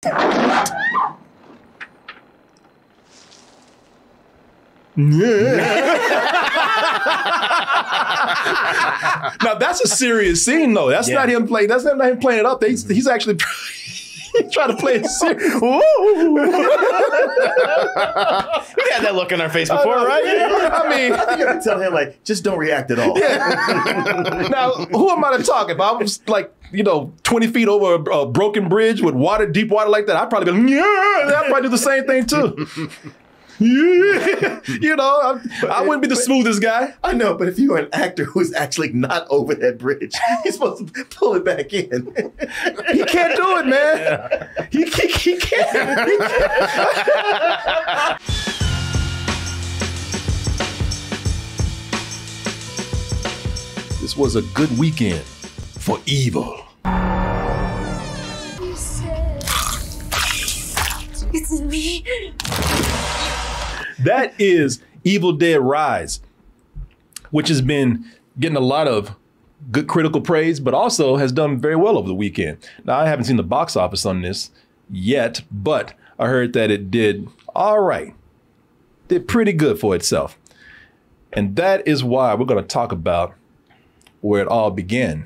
Now that's a serious scene, though. That's not him playing. That's not him playing it up. He's actually trying to play it serious. We had that look on our face before, right? I mean, I think I can tell him like, just don't react at all. Yeah. Now, who am I to talk? If I was like, 20 feet over a broken bridge with deep water like that, I'd probably go, yeah. I'd probably do the same thing too. I wouldn't be the smoothest guy. I know, but if you're an actor who's actually not over that bridge, he's supposed to pull it back in. He can't do it, man. Yeah. He can't. This was a good weekend for evil. It's me. That is Evil Dead Rise, which has been getting a lot of good critical praise, but also has done very well over the weekend. Now, I haven't seen the box office on this yet, but I heard that it did all right. Did pretty good for itself. And that is why we're going to talk about where it all began.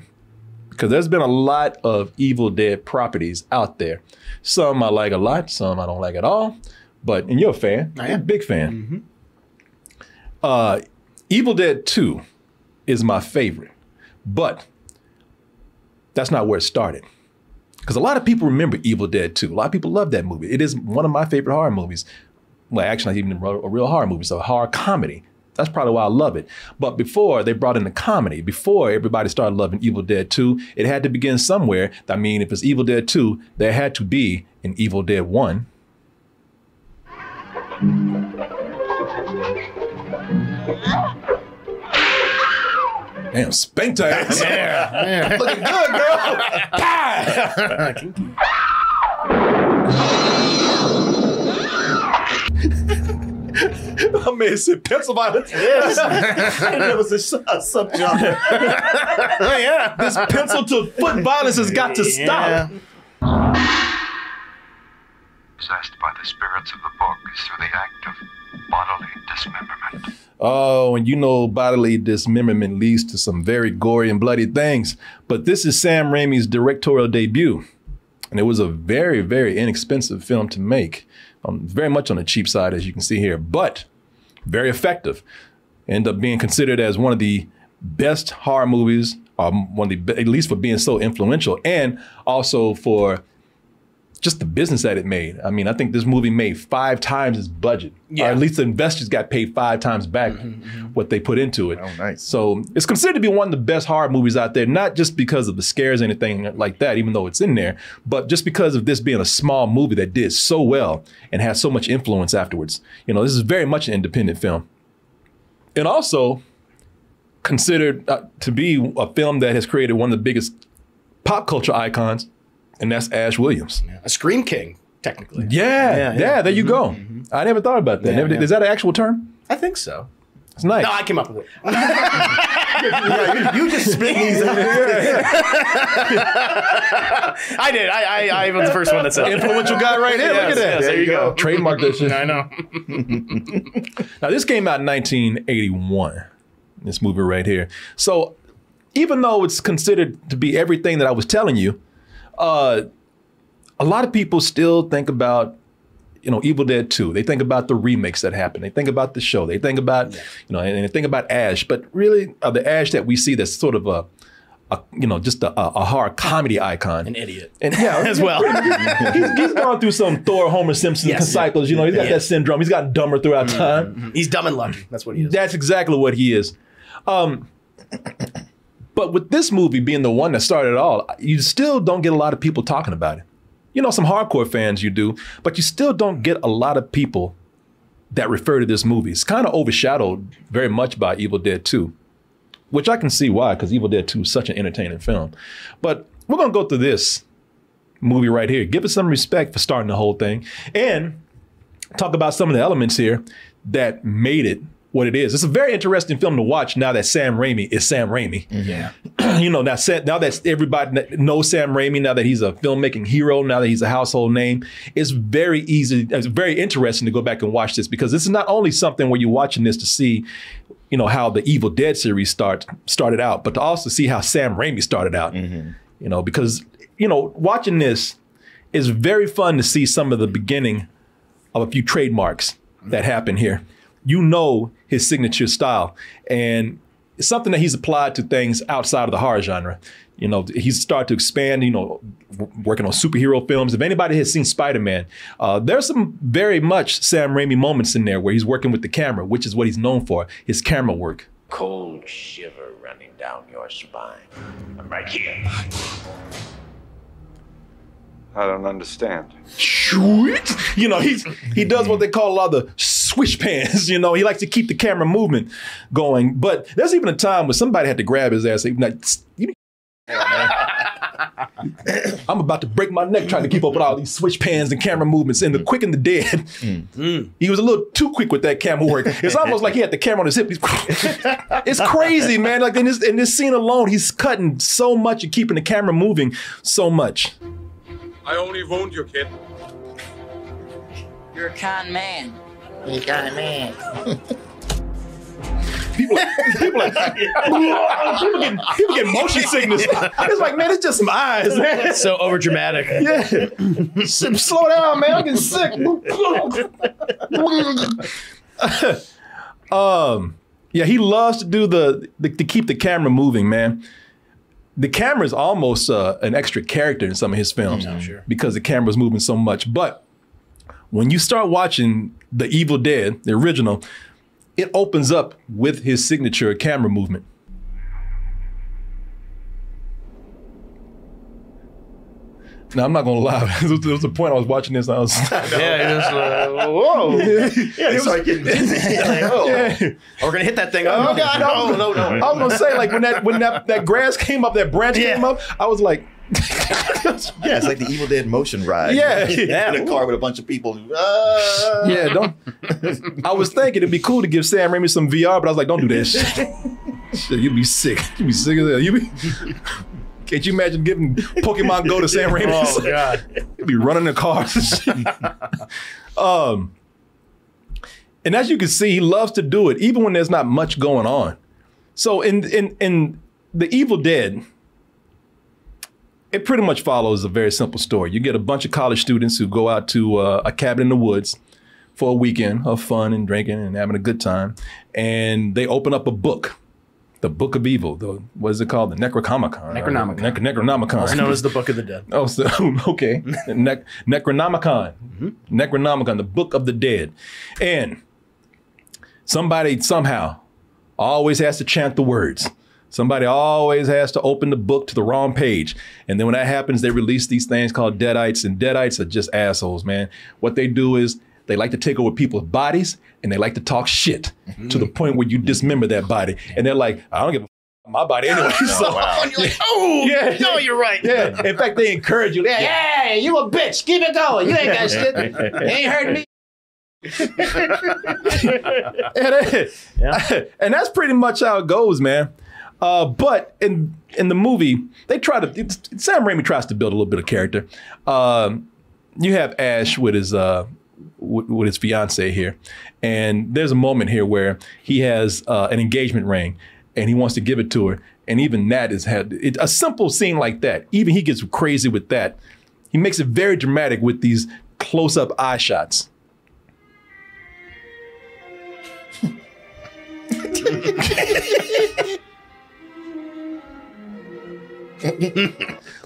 Because there's been a lot of Evil Dead properties out there. Some I like a lot, some I don't like at all. But, and you're a fan. I am a big fan. Mm-hmm. Evil Dead 2 is my favorite. But that's not where it started. Because a lot of people remember Evil Dead 2. A lot of people love that movie. It is one of my favorite horror movies. Well, actually, not even a real horror movie. It's a horror comedy. That's probably why I love it. But before they brought in the comedy, before everybody started loving Evil Dead 2, it had to begin somewhere. I mean, if it's Evil Dead 2, there had to be an Evil Dead 1. Damn, spanked her ass. Yeah. Looking good, girl. My man said pencil violence. Yes. There was a subgenre. Yeah. This pencil to foot violence has got to stop. Possessed by the spirits of the book is through the act of bodily dismemberment. Oh, and bodily dismemberment leads to some very gory and bloody things. But this is Sam Raimi's directorial debut. And it was a very, very inexpensive film to make. Very much on the cheap side, as you can see here, but very effective. Ended up being considered as one of the best horror movies, at least for being so influential, and also for just the business that it made. I mean, I think this movie made 5 times its budget. Yeah. Or at least the investors got paid 5 times back what they put into it. Oh, nice. So it's considered to be one of the best horror movies out there, not just because of the scares or anything like that, even though it's in there, but just because of this being a small movie that did so well and had so much influence afterwards. This is very much an independent film. And also considered to be a film that has created one of the biggest pop culture icons, and that's Ash Williams. A Scream King, technically. Yeah, there you go. I never thought about that. Is that an actual term? I think so. It's nice. No, I came up with it. You just spit these out. I did. I was the first one that said it. Influential guy right here. Look at that. Yes, there you go. Trademark this shit. I know. Now, this came out in 1981, this movie right here. So even though it's considered to be everything that I was telling you, a lot of people still think about, Evil Dead 2. They think about the remakes that happened. They think about the show. They think about, and they think about Ash. But really, the Ash that we see that's sort of just a horror comedy icon. An idiot. And as well. he's gone through some Thor, Homer Simpson cycles. He's got that syndrome. He's gotten dumber throughout time. He's dumb and lucky. That's what he is. That's exactly what he is. But with this movie being the one that started it all, you still don't get a lot of people talking about it. Some hardcore fans you do, but you still don't get a lot of people that refer to this movie. It's kind of overshadowed very much by Evil Dead 2, which I can see why, because Evil Dead 2 is such an entertaining film. But we're going to go through this movie right here. Give it some respect for starting the whole thing and talk about some of the elements here that made it what it is. It's a very interesting film to watch now that Sam Raimi is Sam Raimi. Yeah. You know, now that everybody knows Sam Raimi, now that he's a filmmaking hero, now that he's a household name, it's very interesting to go back and watch this, because this is not only something where you're watching this to see, you know, how the Evil Dead series started out, but to also see how Sam Raimi started out. You know, because, you know, watching this is very fun to see some of the beginning of a few trademarks that happen here. You know his signature style, and it's something that he's applied to things outside of the horror genre. You know, he's started to expand, you know, working on superhero films. If anybody has seen Spider-Man, there's some very much Sam Raimi moments in there where he's working with the camera, which is what he's known for, his camera work. Cold shiver running down your spine. I'm right here. I don't understand. You know, he does what they call a lot of the swish pans. You know, he likes to keep the camera movement going. But there's even a time when somebody had to grab his ass. I'm about to break my neck trying to keep up with all these switch pans and camera movements. And The Quick and the Dead, he was a little too quick with that camera work. It's almost like he had the camera on his hip. It's crazy, man. Like in this scene alone, he's cutting so much and keeping the camera moving so much. I only wound you, kid. You're a kind man. You got it, man. People get motion sickness. It's like, man, it's just some eyes, man. So over dramatic. Yeah. Slow down, man. I'm getting sick. Yeah, he loves to do to keep the camera moving, man. The camera is almost an extra character in some of his films because the camera's moving so much. But when you start watching The Evil Dead, the original, it opens up with his signature camera movement. Now, I'm not gonna lie. There was a point I was watching this and I was whoa. It's like getting dizzy. Like, oh. We're gonna hit that thing. Oh God, no. I was gonna say, like, when that grass came up, that branch came up, I was like, Yeah, it's like the Evil Dead motion ride. Yeah. In a car with a bunch of people. Yeah, don't. I was thinking it'd be cool to give Sam Raimi some VR, but I was like, don't do that shit. You'd be sick. You'd be sick as hell. Can't you imagine giving Pokemon Go to Sam Raimi? Oh God. He'd be running the cars and shit. And as you can see, he loves to do it, even when there's not much going on. So in The Evil Dead, it pretty much follows a very simple story. You get a bunch of college students who go out to a cabin in the woods for a weekend of fun and drinking and having a good time. And they open up a book, the Book of Evil. What is it called? The Necronomicon. Necronomicon. Also known as the Book of the Dead. Oh, so, okay. Necronomicon. Necronomicon, the Book of the Dead. And somebody somehow always has to chant the words. Somebody always has to open the book to the wrong page. And then when that happens, they release these things called Deadites. And Deadites are just assholes, man. What they do is they like to take over people's bodies and they like to talk shit to the point where you dismember that body. And they're like, I don't give a my body anyway. So, And you're like, oh, yeah, no, you're right. Yeah. In fact, they encourage you. Yeah, you a bitch. Keep it going. You ain't got shit. You ain't hurting me. And that's pretty much how it goes, man. But in the movie, Sam Raimi tries to build a little bit of character. You have Ash with his fiance here, and there's a moment here where he has an engagement ring, and he wants to give it to her, and even that is a simple scene like that. Even he gets crazy with that. He makes it very dramatic with these close-up eye shots.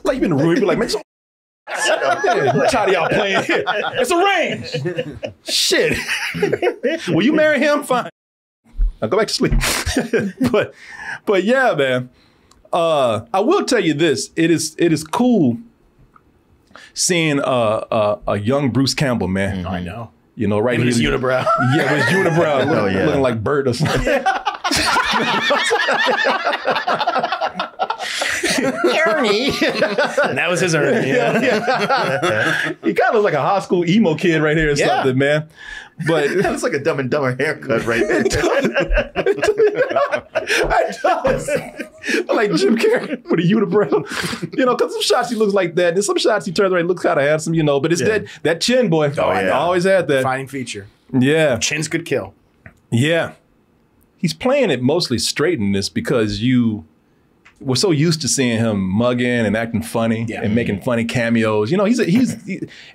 Like, you've been in the room, you'd be like, man, I'm tired of y'all playing here. It's arranged. Shit. Will you marry him? Fine. I'll go back to sleep. but yeah, man. I will tell you this. It is cool seeing a young Bruce Campbell, man. I know. You know, right With here. his unibrow. Yeah, with his unibrow. Looking like Bert or something. Ernie. And that was his Ernie. Yeah. He kind of looks like a high school emo kid right here or something, man. But That's like a Dumb and Dumber haircut right there. it does. Like Jim Carrey with a unibrow. Because some shots he looks like that. And some shots he turns around and looks kind of handsome, But it's that chin, boy. Oh, I yeah. always had that. Defining feature. Yeah. Chins could kill. Yeah. He's playing it mostly straight in this because we're so used to seeing him mugging and acting funny and making funny cameos. He's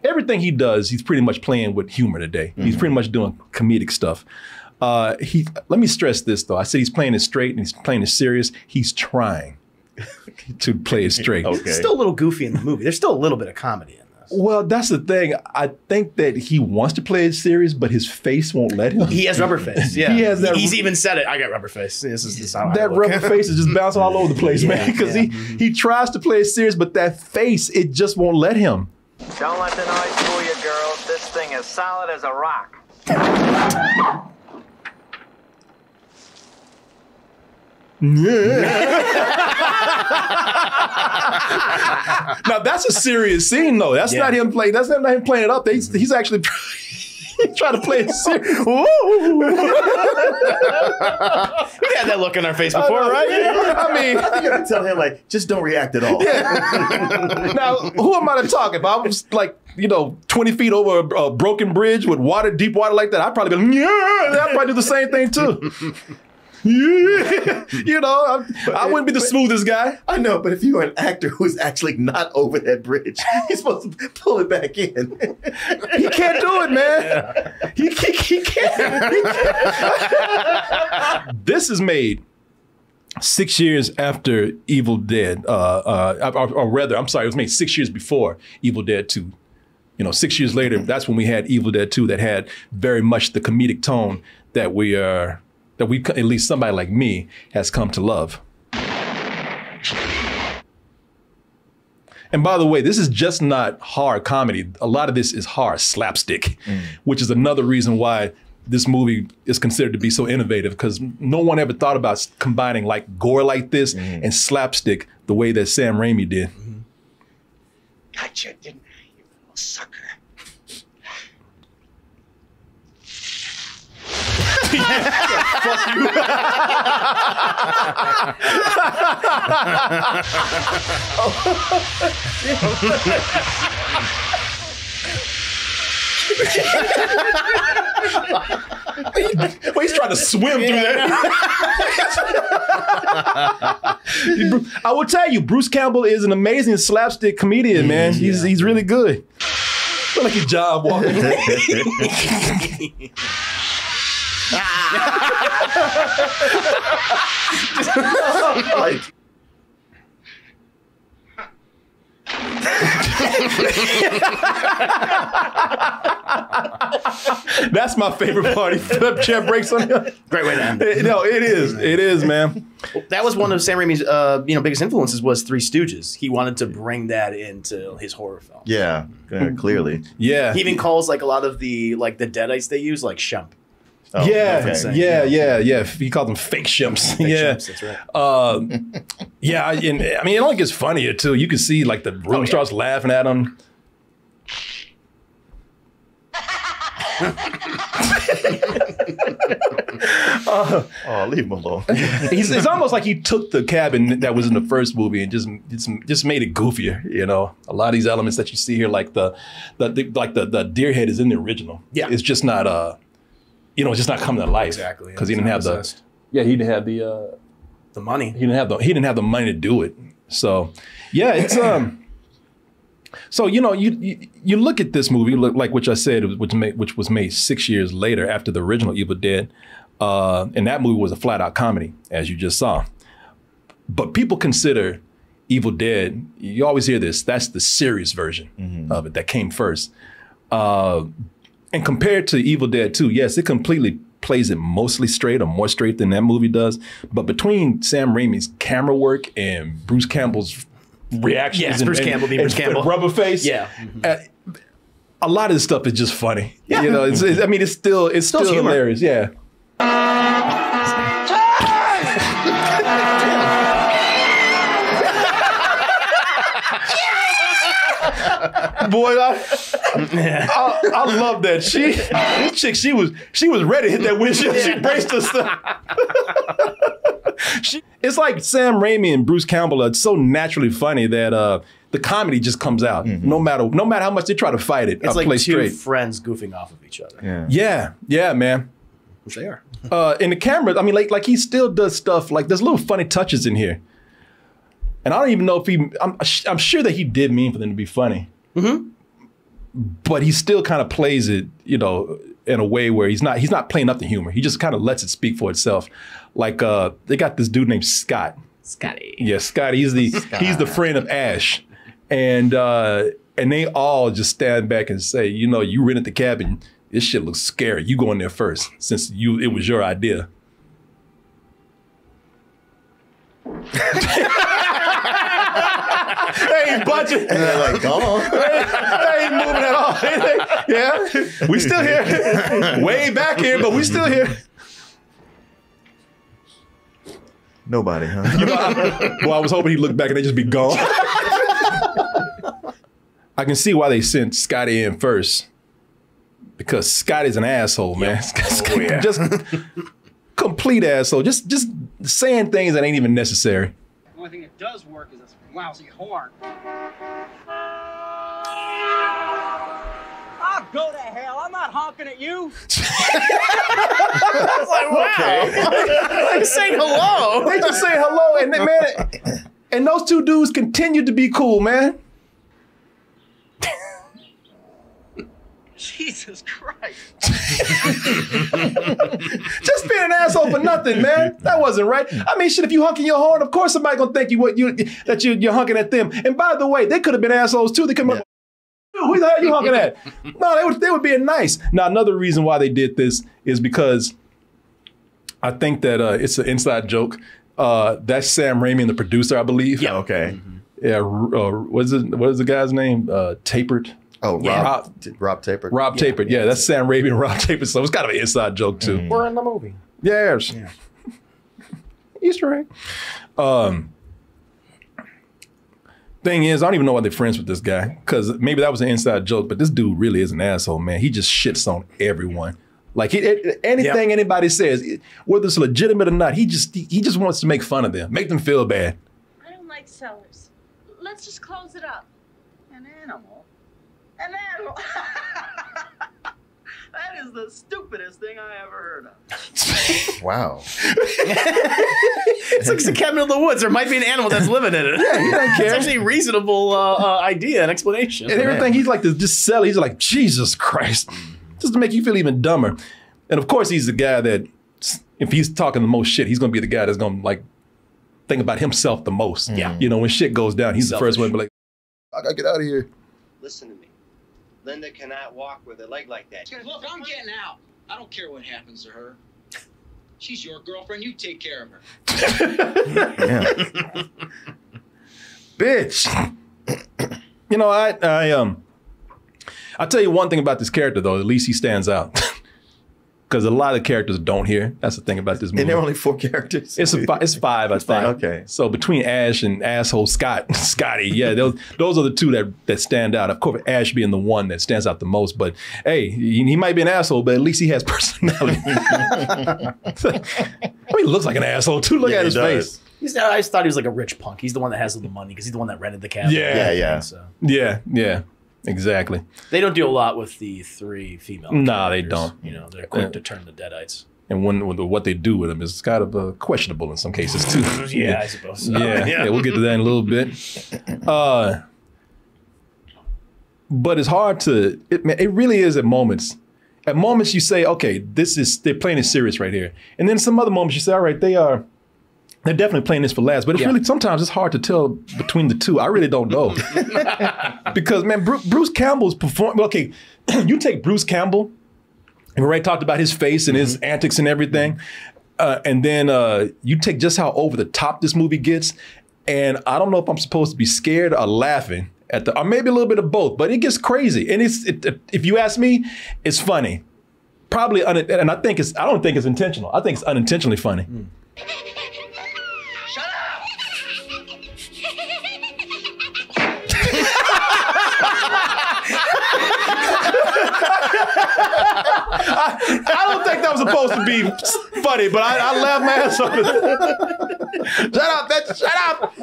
everything he does, he's pretty much playing with humor today. He's pretty much doing comedic stuff. Let me stress this though. I said he's playing it straight and he's playing it serious. He's trying to play it straight. Okay. It's still a little goofy in the movie. There's still a little bit of comedy in this. Well, that's the thing. I think that he wants to play it serious, but his face won't let him. He has rubber face. Yeah, He has that- He's even said it. I got rubber face. This is how I That look. rubber face is just bouncing all over the place, man. Because he tries to play it serious, but that face, it just won't let him. Don't let the noise fool you, girls. This thing is solid as a rock. Now that's a serious scene, though. That's not him playing. That's not him playing it up. He's actually trying to play it serious. We had that look on our face before, right? I mean, I think I have to tell him, like, just don't react at all. now who am I to talk? If I was like, 20 feet over a broken bridge with deep water like that, I'd probably be like, yeah. I'd probably do the same thing too. I wouldn't be the smoothest guy. I know, but if you're an actor who's actually not over that bridge, he's supposed to pull it back in. He can't do it, man. He can't. This is made 6 years after Evil Dead, or rather, I'm sorry, it was made 6 years before Evil Dead 2. 6 years later, that's when we had Evil Dead 2 that had very much the comedic tone that we at least somebody like me has come to love. And by the way, this is just not horror comedy. A lot of this is horror slapstick, which is another reason why this movie is considered to be so innovative, because no one ever thought about combining like gore like this and slapstick the way that Sam Raimi did. Gotcha, didn't I, you little sucker? Well, he's trying to swim through that. I will tell you, Bruce Campbell is an amazing slapstick comedian, man. He's really good. Feel like a job walking. Like, That's my favorite part. He flip chair breaks on him. Great way to end it. No, it is. It is, man. That was one of Sam Raimi's biggest influences was Three Stooges. He wanted to bring that into his horror film. yeah, clearly. Yeah. He even calls like a lot of the deadites they use like shump. Oh, yeah, okay. yeah. He called them fake shimps. Yeah, Shumps, that's right. yeah. And, I mean, it only gets funnier too. You can see like the room starts laughing at him. Oh, leave him alone. It's almost like he took the cabin that was in the first movie and just made it goofier. You know, a lot of these elements that you see here, like the deer head is in the original. Yeah. It's just not it's just not coming to life. Exactly. Because he didn't have the he money. didn't have the money to do it. So yeah, it's So you look at this movie, like which I said, which was made 6 years later after the original Evil Dead, and that movie was a flat out comedy, as you just saw. But people consider Evil Dead. You always hear this. That's the serious version of it that came first. And compared to Evil Dead 2, yes, it completely plays it mostly straight or more straight than that movie does. But between Sam Raimi's camera work and Bruce Campbell's reactions, Yes, Bruce Campbell being Bruce Campbell. rubber face, Yeah. A lot of this stuff is just funny. Yeah. It's still humor. hilarious. Yeah. Boy, I love that. This chick, she was ready to hit that windshield. She braced herself. It's like Sam Raimi and Bruce Campbell are so naturally funny that the comedy just comes out. No matter how much they try to fight it. It's like play two straight. friends goofing off of each other. Yeah, man. Which they are. In the camera, I mean, like he still does stuff like there's little funny touches in here, and I don't even know if I'm sure that he did mean for them to be funny, but he still kind of plays it, you know, in a way where he's not playing up the humor. He just kind of lets it speak for itself. Like they got this dude named Scott. Scotty. Yeah, Scott. He's the friend of Ash, and they all just stand back and say, you know, you rented the cabin. This shit looks scary. You go in there first, since it was your idea. They ain't budging. And they're like, go on. They ain't moving at all. Yeah, we still here. Way back here, but we still here. Nobody, huh? Well, I was hoping he'd look back and they'd just be gone. I can see why they sent Scotty in first. Because Scotty's an asshole, man. Just complete asshole. Just saying things that ain't even necessary. The only thing that does work is this lousy horn. I'll go to hell. I'm not honking at you. I was like, wow. Like saying hello. They just say hello, and then, man, and those two dudes continue to be cool, man. Jesus Christ. Just being an asshole for nothing, man. That wasn't right. I mean, shit, if you honking your horn, of course somebody gonna think that you're honking at them. And by the way, they could have been assholes too. They could have been, who the hell are you honking at? No, they were being nice. Now, another reason why they did this is because I think that it's an inside joke. That's Sam Raimi and the producer, I believe. Yeah, okay. Yeah, what is the guy's name? Tapert. Oh, Rob Tapert. Rob Tapert. Yeah, that's Sam Raimi and Rob Tapert. So it's kind of an inside joke too. We're in the movie. Yes. Yeah. Easter egg. Thing is, I don't even know why they're friends with this guy, because maybe that was an inside joke, but this dude really is an asshole, man. He just shits on everyone. Like anything anybody says, whether it's legitimate or not, he just wants to make fun of them, make them feel bad. I don't like sellers. Let's just close it up. An animal? An animal? That is the stupidest thing I ever heard of. Wow. It's like a cabin in the woods. There might be an animal that's living in it. Yeah, he doesn't care. It's actually a reasonable idea and explanation. And everything he's like to just sell. He's like, Jesus Christ, just to make you feel even dumber. And of course, he's the guy that, if he's talking the most shit, he's gonna be the guy that's gonna like think about himself the most. Yeah. You know, when shit goes down, he's Selfish. the first one to be like, I gotta get out of here. Listen to me. Linda cannot walk with a leg like that. Look, I'm getting out. I don't care what happens to her. She's your girlfriend. You take care of her. Bitch. You know, I'll tell you one thing about this character though, at least he stands out. Because a lot of characters don't here. That's the thing about this movie. And there are only 4 characters. It's 5, I think. Okay. So between Ash and asshole Scotty, yeah, those are the two that stand out. Of course, Ash being the one that stands out the most. But hey, he might be an asshole, but at least he has personality. I mean, he looks like an asshole too. Look at his face. I just thought he was like a rich punk. He's the one that has all the money because he's the one that rented the cabin. Yeah. So. Yeah. Exactly. They don't do a lot with the 3 female. Nah, they characters. don't. You know, they're quick to turn the Deadites. And what they do with them is kind of questionable in some cases too. Yeah, I suppose so. Yeah, we'll get to that in a little bit. But it's hard to. It really is at moments. At moments you say, okay, they're playing it serious right here, and then some other moments you say, all right, they're definitely playing this for laughs, but it's really sometimes it's hard to tell between the two. I really don't know. Because, man, Bruce Campbell's performance, okay, you take Bruce Campbell, and we already talked about his face and his antics and everything, and then you take just how over the top this movie gets, and I don't know if I'm supposed to be scared or laughing, or maybe a little bit of both, but it gets crazy. And if you ask me, it's funny. Probably, and I don't think it's intentional. I think it's unintentionally funny. I don't think that was supposed to be funny, but I laughed my ass off. Shut up, bitch! Shut up!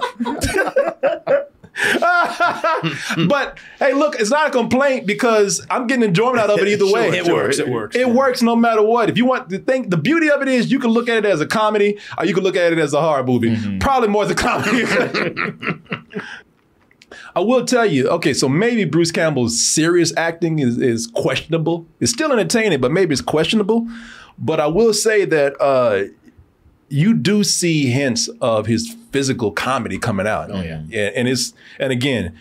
But hey, look, it's not a complaint because I'm getting enjoyment out of it either way. It works. It works. It works no matter what. If you want to think, the beauty of it is you can look at it as a comedy or you can look at it as a horror movie. Probably more as a comedy. I will tell you, okay, so maybe Bruce Campbell's serious acting is questionable. It's still entertaining, but maybe it's questionable. But I will say that you do see hints of his physical comedy coming out. Oh, yeah. And again,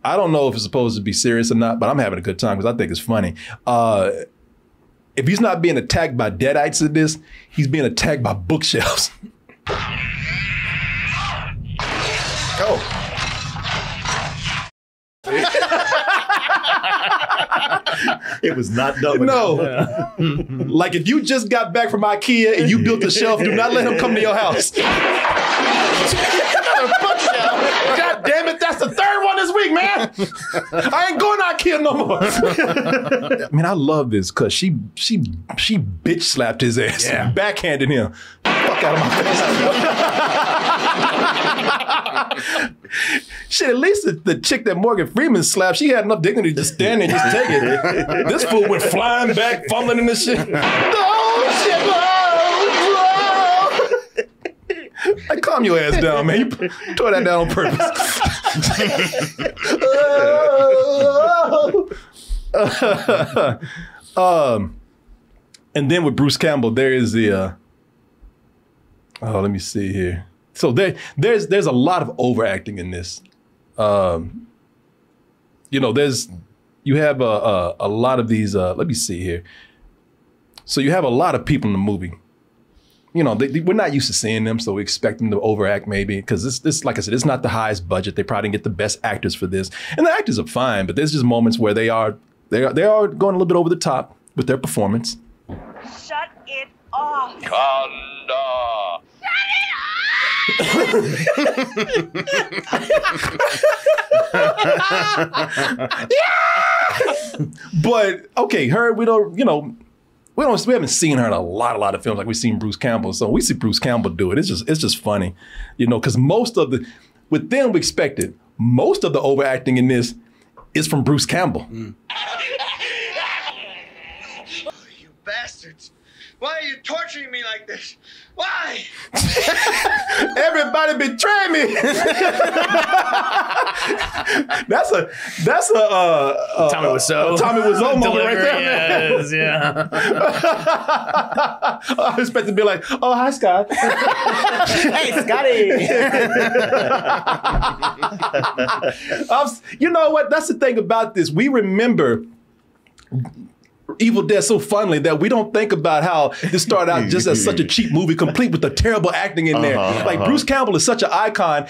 I don't know if it's supposed to be serious or not, but I'm having a good time because I think it's funny. If he's not being attacked by deadites in this, he's being attacked by bookshelves. Oh. It was not done. No. Like if you just got back from IKEA and you built a shelf, do not let him come to your house. God damn it, that's the third one this week, man. I ain't going to IKEA no more. I mean, I love this because she bitch slapped his ass, backhanded him. Fuck out of my face. Shit, at least the chick that Morgan Freeman slapped, she had enough dignity to stand there and just take it. This fool went flying back, fumbling in the shit. Like, calm your ass down, man. You tore that down on purpose. And then with Bruce Campbell, there is the let me see here. So there's a lot of overacting in this. You have a lot of these. Let me see here. So you have a lot of people in the movie. You know, we're not used to seeing them, so we expect them to overact maybe because this, like I said, it's not the highest budget. They probably didn't get the best actors for this, and the actors are fine. But there's just moments where they are going a little bit over the top with their performance. Shut it off. Conda. But okay, her, we haven't seen her in a lot of films like we've seen Bruce Campbell. So we see Bruce Campbell do it. It's just funny, because with them we expected most of the overacting in this is from Bruce Campbell. You bastards! Why are you torturing me like this? Why? Everybody betray me. That's a Tommy Wiseau. Tommy Wiseau moment right there. Yes, yeah. I expect to be like, oh, hi, Scott. Hey, Scotty. You know what? That's the thing about this. We remember Evil Dead so fondly that we don't think about how this started out just as such a cheap movie, complete with the terrible acting in there. Like Bruce Campbell is such an icon.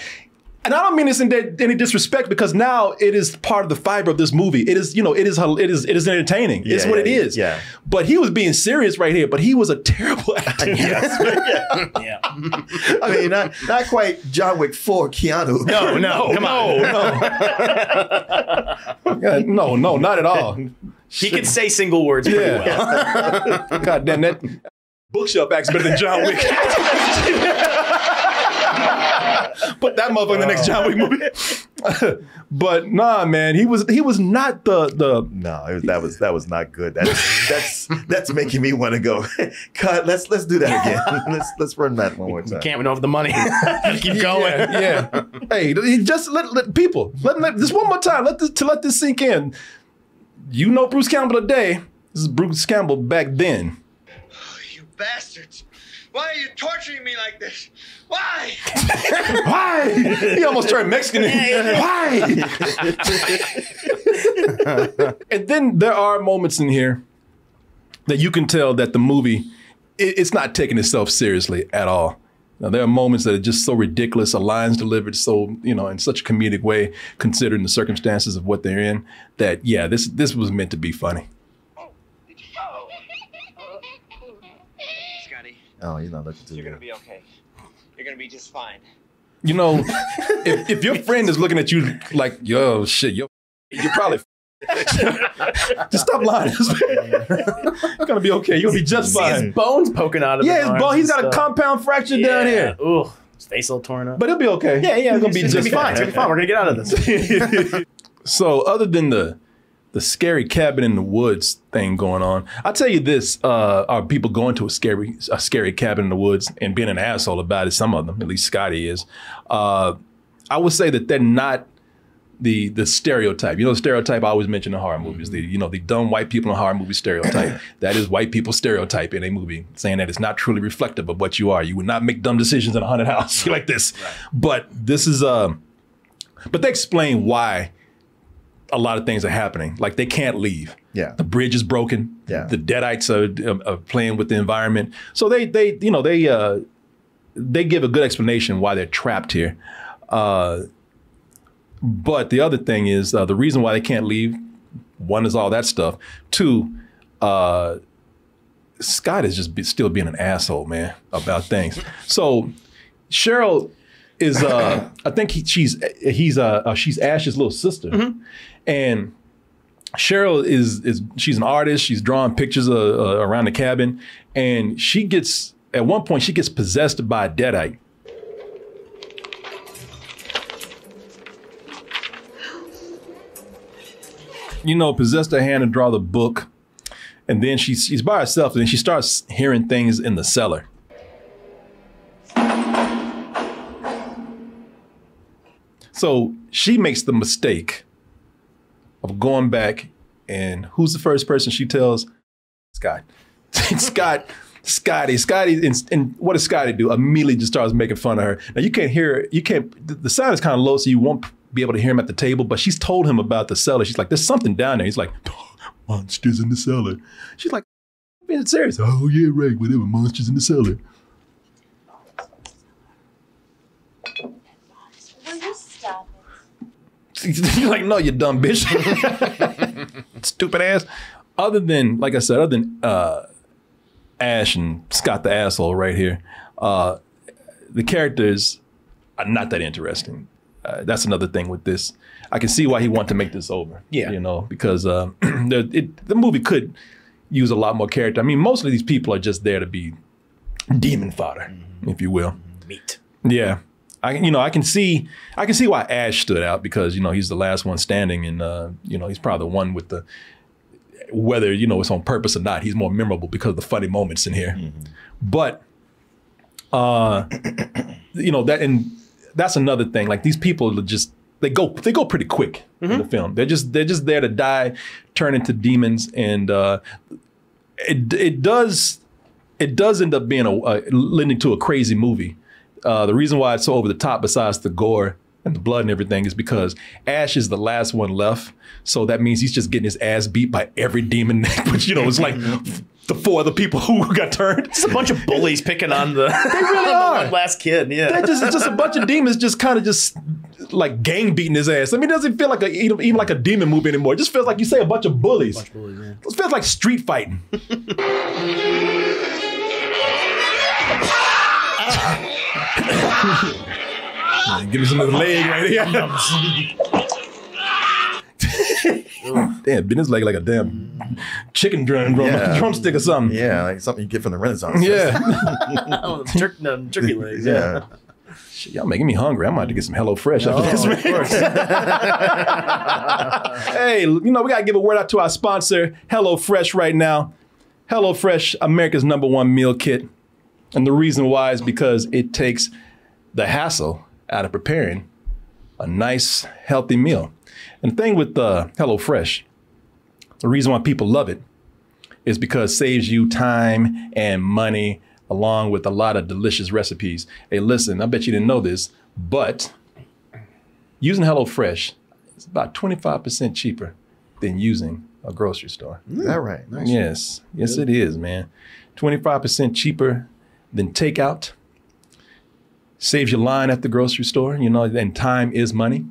And I don't mean this in any disrespect because now it is part of the fiber of this movie. It is, it is entertaining. It's what it is. Yeah. But he was being serious right here, but he was a terrible actor. Yeah. I mean, not quite John Wick 4 Keanu. No, not at all. He could say single words pretty well. God damn, that bookshelf acts better than John Wick. Put that motherfucker in the next John Wick movie. But nah, man, he was not the. No, that was not good. That's making me want to go. Cut. Let's do that again. Let's run that one more time. Can't win over the money. Keep going. Yeah. Hey, just let people let this one more time. Let this sink in. You know Bruce Campbell today. This is Bruce Campbell back then. Oh, you bastards! Why are you torturing me like this? Why? Why? He almost turned Mexican. Why? And then there are moments in here that you can tell that the movie, it's not taking itself seriously at all. Now, there are moments that are just so ridiculous, a line's delivered so, in such a comedic way, considering the circumstances of what they're in, that, yeah, this was meant to be funny. Scotty. Oh, you're not looking too You're good. gonna be okay. You're gonna be just fine. If your friend is looking at you like, yo, shit, you're probably Just stop lying. It's gonna be okay. You're gonna be just fine. His bones poking out of his arms. Yeah, he's got a and stuff. compound fracture down here. Ooh, his face all torn up. But it'll be okay. Yeah. He's gonna be It's just fine. It's gonna be fine. We're gonna get out of this. So other than the scary cabin in the woods thing going on, I'll tell you this, are people going to a scary cabin in the woods and being an asshole about it? Some of them, at least Scotty is. I would say that they're not the stereotype. You know, the stereotype I always mention in horror movies, the dumb white people in horror movie stereotype. That is white people stereotype in a movie, saying that it's not truly reflective of what you are. You would not make dumb decisions in a haunted house like this. Right. But this is, but they explain why a lot of things are happening. Like they can't leave. Yeah. The bridge is broken. Yeah. The Deadites are playing with the environment. So they give a good explanation why they're trapped here. But the other thing is the reason why they can't leave, one is all that stuff. Two, Scott is just still being an asshole, man, about things. So Cheryl is, I think she's Ash's little sister. Mm-hmm. And Cheryl she's an artist. She's drawing pictures around the cabin. And at one point, she gets possessed by a Deadite. Possessed her hand to draw the book. And then she's by herself, and then she starts hearing things in the cellar. So she makes the mistake of going back, and who's the first person she tells? Scott. Scotty, and what does Scotty do? Immediately just starts making fun of her. Now you can't hear, the sound is kind of low, so you won't be able to hear him at the table, but she's told him about the cellar. She's like, there's something down there. He's like, monsters in the cellar. She's like, being serious. Oh yeah, right, whatever, monsters in the cellar. Will you stop You're like, no, you dumb bitch. Stupid ass. Other than Ash and Scott the asshole right here, the characters are not that interesting. That's another thing with this. I can see why he wanted to make this over. Yeah. Because the movie could use a lot more character. I mean, most of these people are just there to be demon fodder, if you will. Meat. Yeah. I can see why Ash stood out, because, he's the last one standing, and, he's probably the one with whether, it's on purpose or not, he's more memorable because of the funny moments in here. Mm-hmm. But, that's another thing. Like, these people are just, they go pretty quick in the film. They're just there to die, turn into demons, and it does end up being leading to a crazy movie. The reason why it's so over the top, besides the gore and the blood and everything, is because Ash is the last one left. So that means he's just getting his ass beat by every demon. Which, it's like the four other people who got turned. It's a bunch of bullies picking on the, they really are. The last kid. Yeah, it's just a bunch of demons just kind of just like gang beating his ass. I mean, it doesn't feel like even like a demon movie anymore. It just feels like you say a bunch of bullies. It feels like street fighting. Give me some of the leg right here. Damn, bend his leg like a damn chicken drumstick or something. Yeah, like something you get from the Renaissance. Yeah. Turkey legs. Yeah. Shit, y'all making me hungry. I'm about to get some HelloFresh after this, man. Hey, we got to give a word out to our sponsor, HelloFresh, right now. HelloFresh, America's #1 meal kit. And the reason why is because it takes the hassle out of preparing a nice, healthy meal. And the thing with HelloFresh, the reason why people love it is because it saves you time and money, along with a lot of delicious recipes. Hey, listen, I bet you didn't know this, but using HelloFresh is about 25% cheaper than using a grocery store. Is that right? Nice. Yes. Yes, it is, man. 25% cheaper than takeout. Saves you line at the grocery store, and time is money.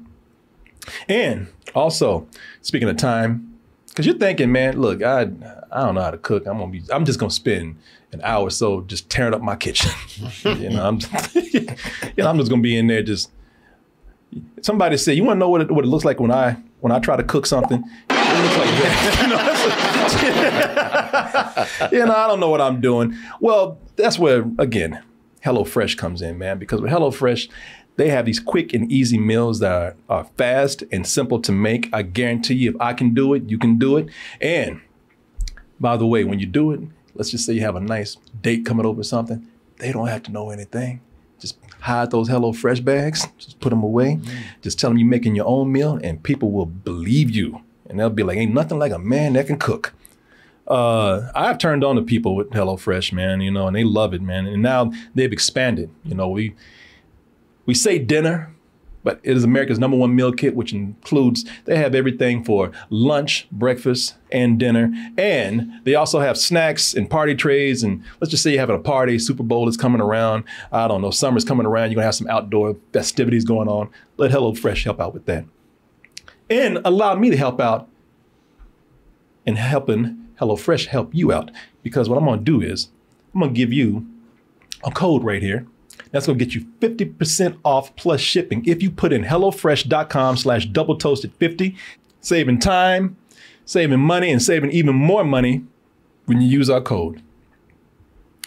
And also, speaking of time, because you're thinking, man, look, I don't know how to cook. I'm just gonna spend an hour or so just tearing up my kitchen. I'm just gonna be in there just. Somebody said, you want to know what it looks like when I try to cook something? it looks like that. You know, I don't know what I'm doing. Well, that's where, again, HelloFresh comes in, man, because with HelloFresh, they have these quick and easy meals that are fast and simple to make. I guarantee you, if I can do it, you can do it. And by the way, when you do it, let's just say you have a nice date coming over or something, they don't have to know anything. Just hide those HelloFresh bags, just put them away. Just tell them you're making your own meal and people will believe you. And they'll be like, ain't nothing like a man that can cook. I've turned on to people with HelloFresh, man, you know, and they love it, man. And now they've expanded. You know, we say dinner, but it is America's #1 meal kit, which includes, they have everything for lunch, breakfast, and dinner. And they also have snacks and party trays. And let's just say you're having a party, Super Bowl is coming around. I don't know, summer's coming around. You're gonna have some outdoor festivities going on. Let HelloFresh help out with that. And allow me to help out in helping HelloFresh help you out. Because what I'm gonna do is, I'm gonna give you a code right here. That's gonna get you 50% off plus shipping if you put in HelloFresh.com/doubletoasted50, saving time, saving money, and saving even more money when you use our code.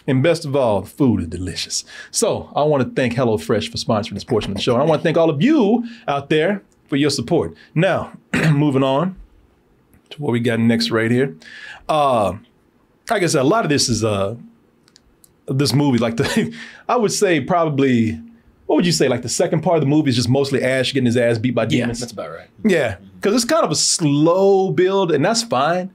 And best of all, the food is delicious. So I wanna thank HelloFresh for sponsoring this portion of the show. And I wanna thank all of you out there for your support. Now, moving on to what we got next right here. Like I said, a lot of this is this movie, like I would say probably, what would you say? Like the second part of the movie is just mostly Ash getting his ass beat by demons. Yeah, that's about right. Yeah, because it's kind of a slow build, and that's fine.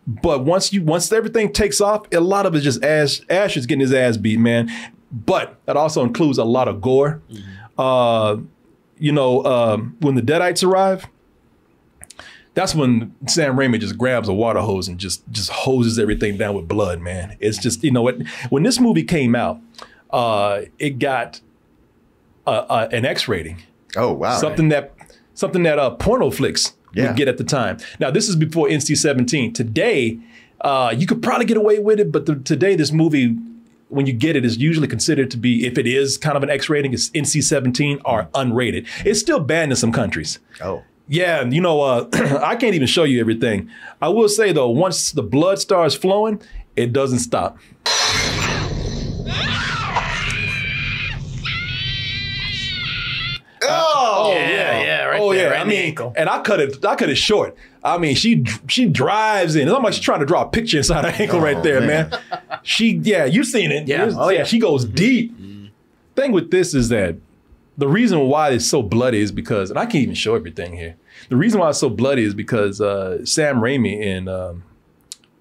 But once everything takes off, a lot of it is just Ash is getting his ass beat, man. But that also includes a lot of gore. When the Deadites arrive, that's when Sam Raimi just grabs a water hose and just hoses everything down with blood, man. It's just, you know what? When this movie came out, it got an X rating. Oh, wow. Something that porno flicks would get at the time. Now, this is before NC-17. Today, you could probably get away with it, but today this movie, when you get it, is usually considered to be, if it is kind of an X rating, it's NC-17 or unrated. It's still banned in some countries. Oh. Yeah, you know, I can't even show you everything. I will say, though, once the blood starts flowing, it doesn't stop. I mean, and I cut it short. I mean, she drives in. It's almost like she's trying to draw a picture inside her ankle right there, man. You've seen it. Yeah. She goes deep. Thing with this is that the reason why it's so bloody is because, and I can't even show everything here. The reason why it's so bloody is because Sam Raimi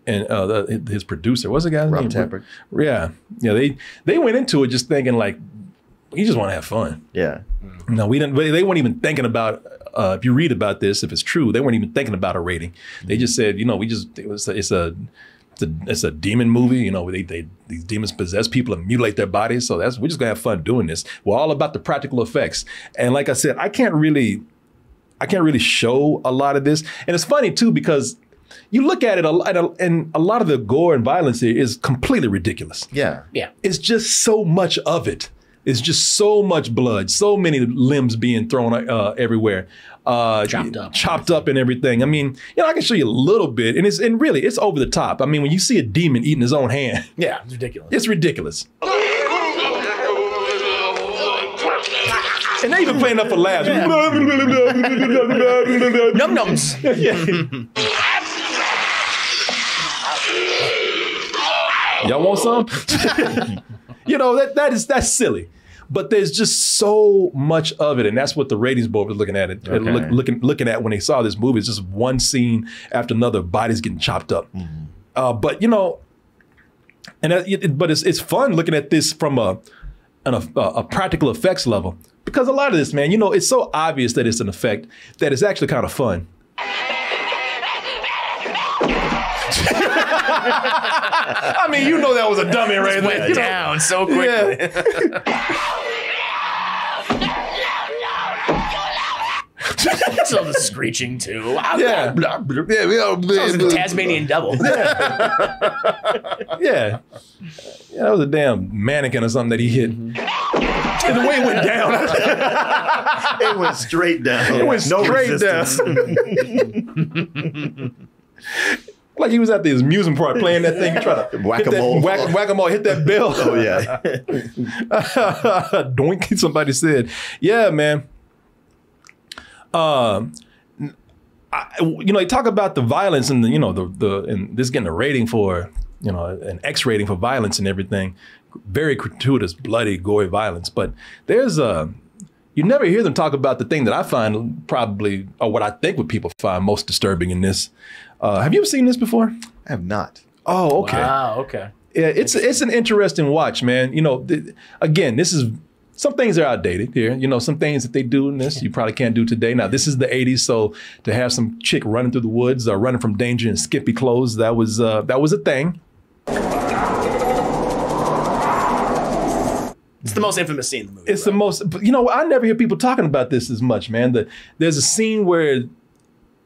and his producer, what's the guy's name? Rob Tapert. Yeah, they went into it just thinking like, we just want to have fun. Yeah. No, we didn't. They weren't even thinking about. If you read about this, if it's true, they weren't even thinking about a rating. They just said, it's a demon movie. You know, these demons possess people and mutilate their bodies. So we're just gonna have fun doing this. We're all about the practical effects. And like I said, I can't really show a lot of this. And it's funny too, because you look at it and a lot of the gore and violence here is completely ridiculous. Yeah. It's just so much of it. It's just so much blood, so many limbs being thrown everywhere, chopped up and everything. I mean, I can show you a little bit, and really, it's over the top. I mean, when you see a demon eating his own hand, yeah, it's ridiculous. It's ridiculous. And they even playing up for laughs. Num-nums. Y'all want some? That's silly. But there's just so much of it, and that's what the ratings board was looking at. Looking at when they saw this movie. It's just one scene after another, bodies getting chopped up. Mm-hmm. But it's fun looking at this from a practical effects level, because a lot of this, man, it's so obvious that it's an effect that it's actually kind of fun. I mean, that was a dummy right there. Went down so quickly. So the screeching too. Yeah. Sounds like the Tasmanian devil. Yeah. Yeah, that was a damn mannequin or something that he hit. And the way it went down. It went straight down. It went No straight resistance. down. Like he was at the amusement park playing that thing, trying to Whack-a-mole. Whack-a-mole, hit that bell. Oh, yeah. Doink, somebody said. Yeah, man. They talk about the violence and and this getting a rating for, an X rating for violence and everything. Very gratuitous, bloody, gory violence. But there's you never hear them talk about the thing that I find probably, or what I think what people find most disturbing in this. Have you ever seen this before? I have not. Oh, okay. Wow, okay. Yeah, it's an interesting watch, man. Again, this is, some things are outdated here. Some things that they do in this you probably can't do today. Now, this is the 80s, so to have some chick running through the woods or running from danger in skimpy clothes, that was a thing. It's the most infamous scene in the movie. It's the most, but I never hear people talking about this as much, man. There's a scene where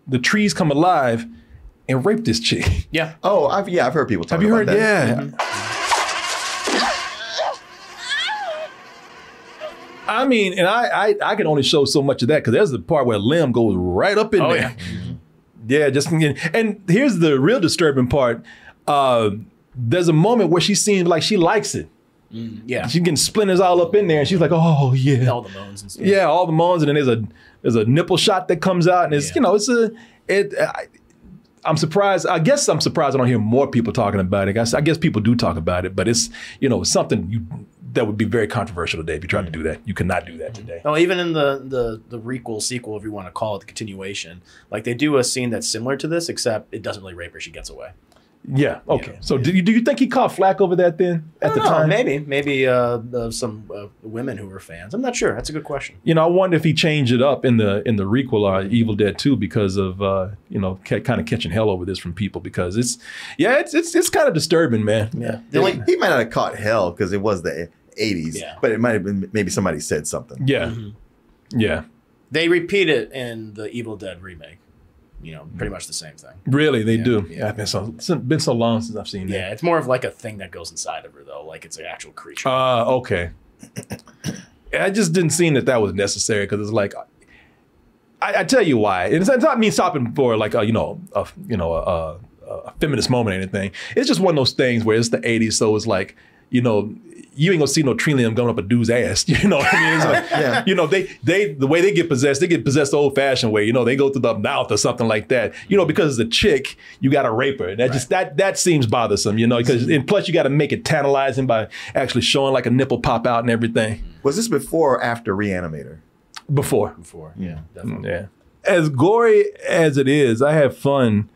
the trees come alive and rape this chick. Yeah. Oh, I've heard people talk Have you about heard? that. Yeah. I mean, and I can only show so much of that because there's the part where Lim goes right up in there. Yeah. Yeah, and here's the real disturbing part. There's a moment where she seems like she likes it. Yeah. She's getting splinters all up in there, and she's like, "Oh yeah." All the moans and stuff. Yeah, all the moans, and then there's a nipple shot that comes out, and it's I'm surprised. I guess I'm surprised I don't hear more people talking about it. I guess people do talk about it, but it's something that would be very controversial today if you tried to do that. You cannot do that today. No, even in the requel, sequel, if you want to call it, the continuation, like they do a scene that's similar to this, except it doesn't really rape her; she gets away. Yeah. Okay. So do you think he caught flack over that then at the time? Maybe some women who were fans. I'm not sure. That's a good question. I wonder if he changed it up in the requel Evil Dead 2 because of kind of catching hell over this from people, because it's kind of disturbing, man. Yeah. He might not have caught hell because it was the 80s, but it might have been maybe somebody said something. Yeah. Yeah. They repeat it in the Evil Dead remake. Pretty much the same thing. Really, they do. Yeah, it's been so long since I've seen that. Yeah, it's more of like a thing that goes inside of her, though. Like it's an actual creature. Okay. I just didn't seem that was necessary because it's like, I tell you why. It's not me stopping for like a feminist moment or anything. It's just one of those things where it's the 80s, so it's like, you ain't gonna see no tree limb going up a dude's ass. You know what I mean? It's like, they the way they get possessed the old fashioned way. They go through the mouth or something like that. Because it's a chick, you got to rape her. That seems bothersome. Because and plus you got to make it tantalizing by actually showing like a nipple pop out and everything. Was this before or after Reanimator? Before. Yeah, definitely. Yeah. As gory as it is, I have fun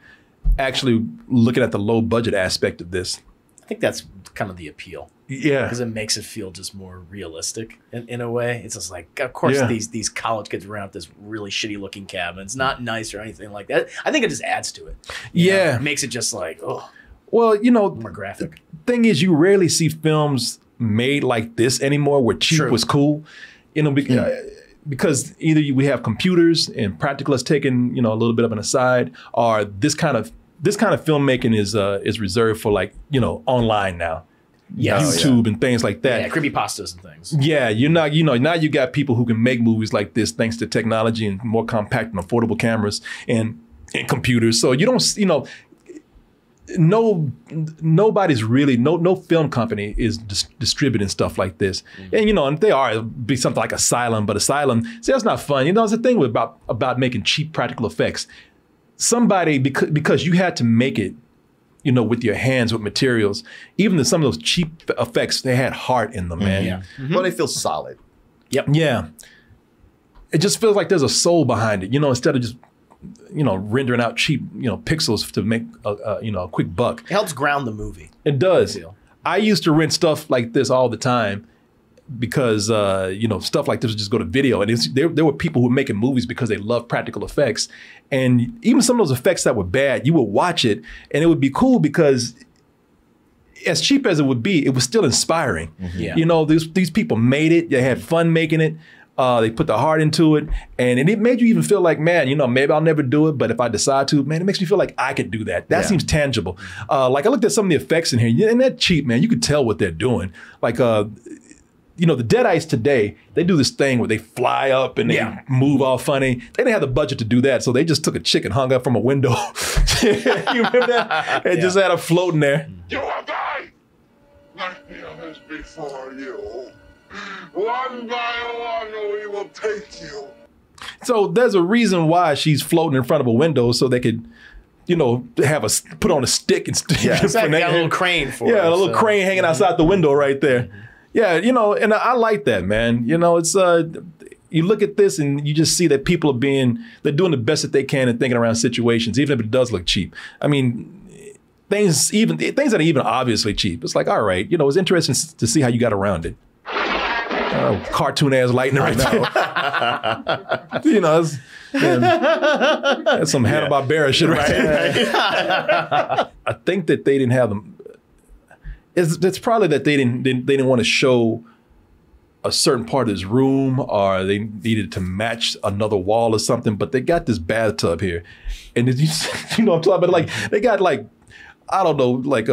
actually looking at the low budget aspect of this. I think that's kind of the appeal. Yeah. Because it makes it feel just more realistic in a way. It's just like, of course, these college kids rent out this really shitty looking cabin. It's not nice or anything like that. I think it just adds to it. It makes it just like, oh. Well, more graphic. The thing is, you rarely see films made like this anymore where cheap was cool. Because either we have computers and practical is taken, a little bit of an aside, or this kind of filmmaking is reserved for like, online now. YouTube and things like that. Yeah, creepypastas and things. Yeah, now you got people who can make movies like this thanks to technology and more compact and affordable cameras and computers. So you don't, nobody's really, no film company is distributing stuff like this. And and they are, it'd be something like Asylum, but Asylum, see, that's not fun. It's a thing about making cheap practical effects. Somebody, because you had to make it, with your hands, with materials, even some of those cheap effects, they had heart in them, man. Yeah. Well, they feel solid. Yep. Yeah. It just feels like there's a soul behind it, instead of just, rendering out cheap, pixels to make a quick buck. It helps ground the movie. It does. I used to rent stuff like this all the time because, stuff like this would just go to video. And there were people who were making movies because they love practical effects. And even some of those effects that were bad, you would watch it and it would be cool because as cheap as it would be, it was still inspiring. Yeah. These people made it. They had fun making it. They put the heart into it, and it made you even feel like, man, you know, maybe I'll never do it, but if I decide to, man, it makes me feel like I could do that. That seems tangible. Like I looked at some of the effects in here, and they're cheap, man. You could tell what they're doing. Like, you know, the Deadites today, they do this thing where they fly up and they move all funny. They didn't have the budget to do that, so they just took a chick and hung up from a window. You remember that? And just had her floating there. You will die like the others before you. One by one, we will take you. So there's a reason why she's floating in front of a window, so they could, you know, put on a stick and It's like got a little crane for a little crane hanging outside the window right there. Yeah, you know, and I like that, man. You know, it's you look at this and you just see that people they're doing the best that they can and thinking around situations, even if it does look cheap. I mean, things that are even obviously cheap. It's like, all right, you know, it's interesting to see how you got around it. Cartoon ass lightning right now. You know, that's some Hanna-Barbera shit right there. I think that they didn't have them. It's probably that they didn't want to show a certain part of this room, or they needed to match another wall or something. But they got this bathtub here, and you know what I'm talking about? Like they got like, I don't know, like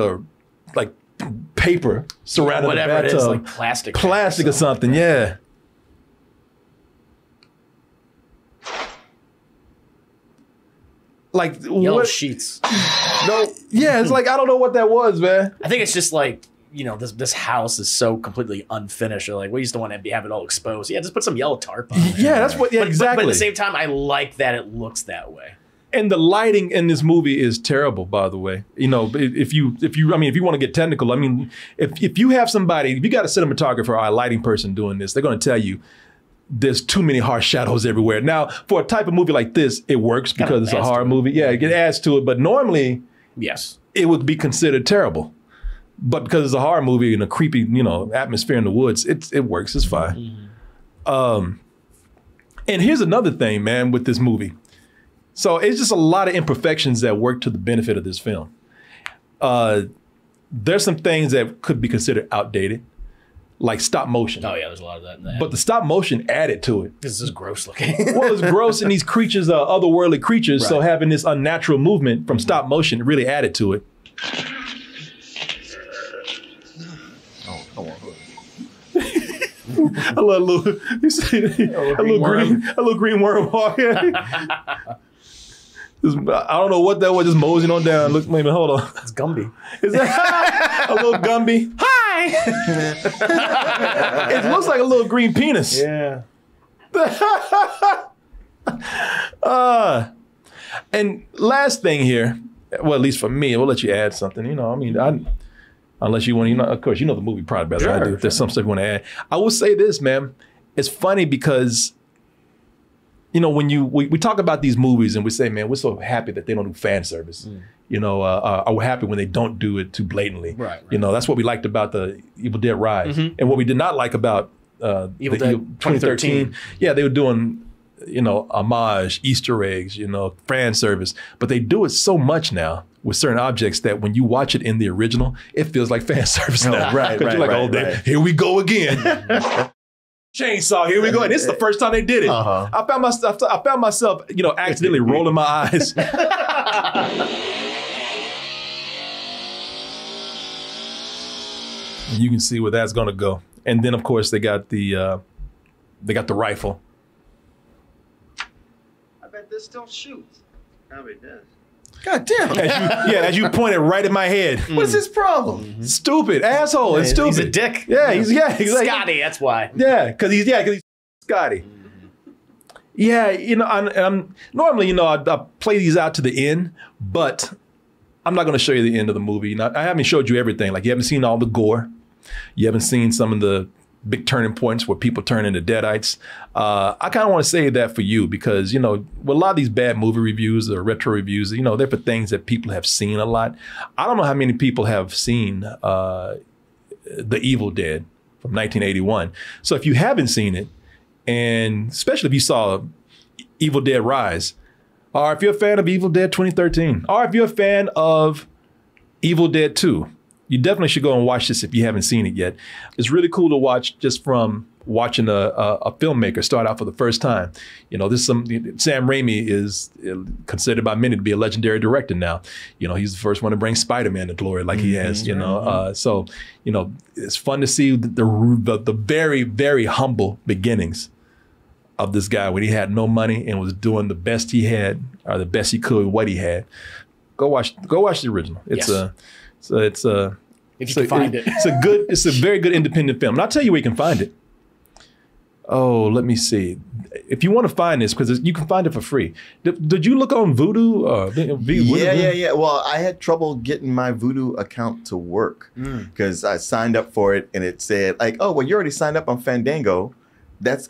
paper surrounding the bathtub. It is, like plastic or something. Yeah. Like yellow sheets. No, yeah, it's like I don't know what that was, man. I think it's just like, you know, this house is so completely unfinished. Or like, we just don't want to have it all exposed. Yeah, just put some yellow tarp on it. Yeah, that's what. Yeah, exactly. But at the same time, I like that it looks that way. And the lighting in this movie is terrible, by the way. You know, if you want to get technical, I mean, if you have somebody, if you got a cinematographer or a lighting person doing this, they're going to tell you there's too many harsh shadows everywhere. Now, for a type of movie like this, it works because it's a horror movie. Yeah, it adds to it. But normally, yes, it would be considered terrible. But because it's a horror movie and a creepy, you know, atmosphere in the woods, it works. It's fine. And here's another thing, man, with this movie. So it's just a lot of imperfections that work to the benefit of this film. There's some things that could be considered outdated, like stop motion. Oh yeah, there's a lot of that in that. But the stop motion added to it. This is gross looking. Well, it's gross, and these creatures are otherworldly creatures, right. So having this unnatural movement from stop motion really added to it. I love a little green worm walking. I don't know what that was, just moseying on down. Look, wait a minute, hold on. It's Gumby. Is that a little Gumby? Hi! It looks like a little green penis. Yeah. And last thing here, well, at least for me, we'll let you add something. You know, I mean, unless you want to, you know, of course, you know the movie probably better than I do. If there's some stuff you want to add. I will say this, man. It's funny because, you know, when we talk about these movies and we say, man, we're so happy that they don't do fan service. You know, or we're happy when they don't do it too blatantly. Right. You know, that's what we liked about the Evil Dead Rise. And what we did not like about Evil Dead 2013. Yeah, they were doing, you know, homage, Easter eggs, you know, fan service. But they do it so much now with certain objects that when you watch it in the original, it feels like fan service now. Right, you're like, oh, here we go again. Chainsaw, here we go. And this is the first time they did it. I found myself, you know, accidentally rolling my eyes. You can see where that's gonna go. And then of course they got the rifle. I bet this still shoots. Probably does. God damn. As you pointed right at my head. What's his problem? Stupid asshole. It's stupid. He's a dick. Yeah, he's Scotty. That's why. Yeah, because he's Scotty. Yeah, you know, I'm normally, you know, I play these out to the end, but I'm not going to show you the end of the movie. You know, I haven't showed you everything. Like, you haven't seen all the gore. You haven't seen some of the big turning points where people turn into Deadites. I kind of want to save that for you because, you know, with a lot of these bad movie reviews or retro reviews, you know, they're for things that people have seen a lot. I don't know how many people have seen The Evil Dead from 1981. So if you haven't seen it, and especially if you saw Evil Dead Rise, or if you're a fan of Evil Dead 2013, or if you're a fan of Evil Dead 2, You definitely should go and watch this if you haven't seen it yet. It's really cool to watch just from watching a filmmaker start out for the first time. You know, Sam Raimi is considered by many to be a legendary director now. You know, he's the first one to bring Spider-Man to glory like he has, you know. So, you know, it's fun to see the very, very humble beginnings of this guy when he had no money and was doing the best he had or the best he could with what he had. Go watch the original. It's if you can find it. It's a very good independent film. And I'll tell you where you can find it. Oh, let me see. If you want to find this, because you can find it for free. Did you look on Vudu? Yeah. Well, I had trouble getting my Vudu account to work because I signed up for it and it said like, oh, well, you already signed up on Fandango.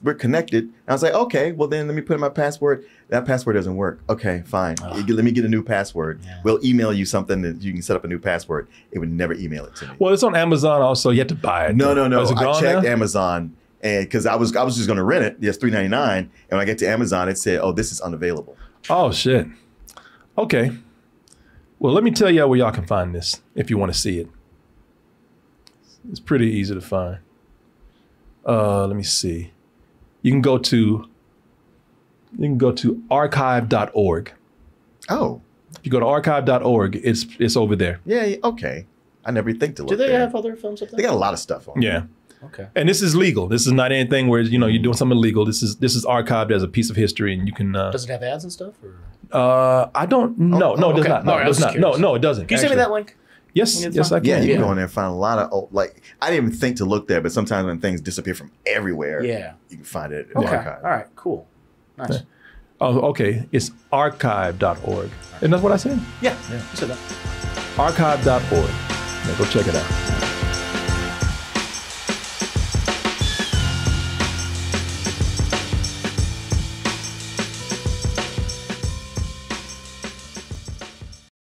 We're connected. And I was like, okay, well then let me put in my password. That password doesn't work. Okay, fine. Let me get a new password. Yeah. We'll email you something that you can set up a new password. It would never email it to me. Well, it's on Amazon also. You have to buy it. No. I checked Amazon. And because I was just going to rent it, yes, $3.99, and when I get to Amazon, it said, "Oh, this is unavailable." Oh shit. Okay. Well, let me tell y'all where y'all can find this if you want to see it. It's pretty easy to find. Let me see. You can go to archive.org. Oh. If you go to archive.org, it's over there. Yeah. Okay. I never think to look. Do they there. have other films up there? They got a lot of stuff on. Yeah. Okay. And this is legal. This is not anything where you're doing something illegal. This is archived as a piece of history, and you can. Does it have ads and stuff? Or? I don't. No, it does not. No, it does not. No, it doesn't. Can you send me that link? Yes, I can. Yeah, you can go in there and find a lot of I didn't even think to look there, but sometimes when things disappear from everywhere, you can find it in the archive. All right. Cool. Nice. Oh, okay. It's archive.org. Isn't that what I said? Yeah. You said that. Archive.org. Yeah, go check it out.